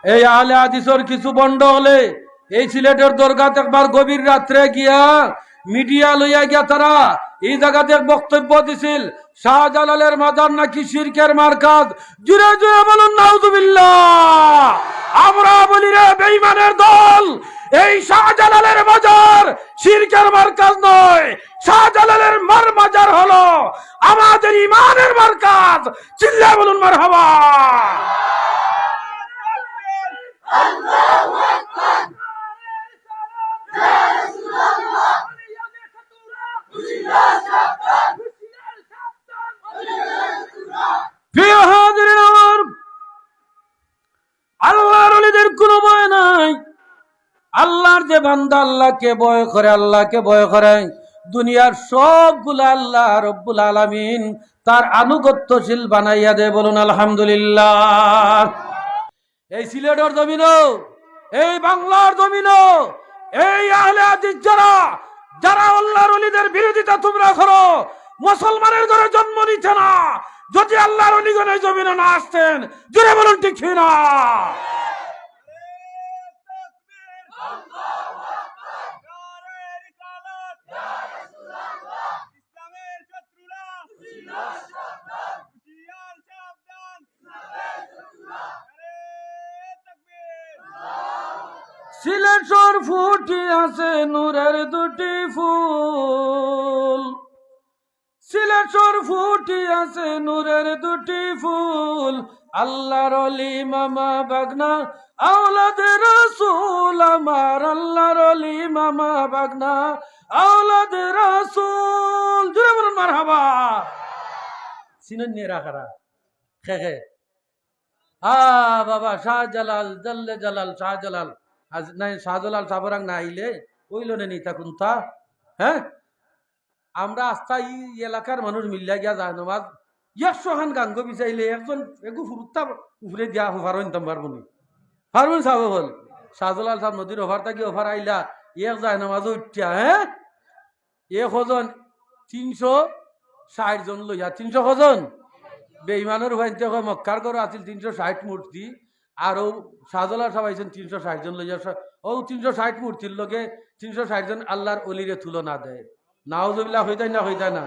এই আহলে হাদিসের কিছু বন্ড হলে এই সিলেটের দরগাতে একবার গভীর রাত্রে গিয়া মিডিয়া লইয়া গিয়া তারা এই জায়গাতে বক্তব্য দিছিল শাহজালালের মাজার নাকি শিরকের মার্কাজ। জুড়ে জুড়ে বলুন নাউজুবিল্লাহ। আমরা বলি রে বেঈমানের দল, এই শাহজালালের মাজার শিরকের মার্কাজ নয়, শাহজালালের মাজার হলো আমাদের ইমানের মার্কাজ। চিল্লায় বলুন মারহাবা। আল্লাহর ওলিদের কোনো ভয় নাই। আল্লাহর যে বান্দা আল্লাহকে ভয় করে, আল্লাহকে ভয় করে, দুনিয়ার সবগুলা আল্লাহ রব্বুল আলামিন তার আনুগত্যশীল বানাইয়া দেয়। বলুন আলহামদুলিল্লাহ। এই সিলেটের জমিনও, এই বাংলার জমিনও এই আহলে হাদিস যারা যারা আল্লাহর ওলিদের বিরোধিতা তোমরা করো, মুসলমানের ঘরে জন্ম নিতে না, যদি আল্লাহর ওলিগণের জমিনে না আসতেন, জোরে বলুন ঠিক না। সিলেটর ফুটি আছে নূরের দুটি ফুল, সিলেটর ফুটি আছে নূরের দুটি ফুল, আল্লাহর ওলি মামা বাগনা আওলাদে রাসূল, আমার আল্লাহর ওলি মামা বাগনা আওলাদে রাসূল। জোরে বলুন মারহাবা। চিনেন নি রাখারা খে বাবা শাহজালাল জাল্লে জালাল শাহজালাল আজ নাই শাহজালাল সাবরাং না আইলে ওইল নি থাকুন তা। হ্যাঁ, আমরা আস্থা এই এলাকার মানুষ মিল্লা গিয়া যায় নামাজ 100 খান গাঙ্গ বিচাইলে একজন এগু ফুরুত্তা উপরে দিয়া অফার হইতাম পারবো নি, পারবো সাব বল। শাহজালাল সাহেব নদীর অফার থাকি অফার আইলা এক যায় নামাজ উঠিয়া। হ্যাঁ, এক হজন 360 জন লইয়া 300 হজন বেঈমানের ভাইতে মক্কার করে আছিল 360 মূর্তি, আর ও শাহজালাল সাহেব আইছেন 360 জন লইয়া। ও 360 মূর্তির লগে 360 জন আল্লাহর অলিরে তুলনা দেয়। নাউজুবিল্লাহ হইতাই না, হইতাই না।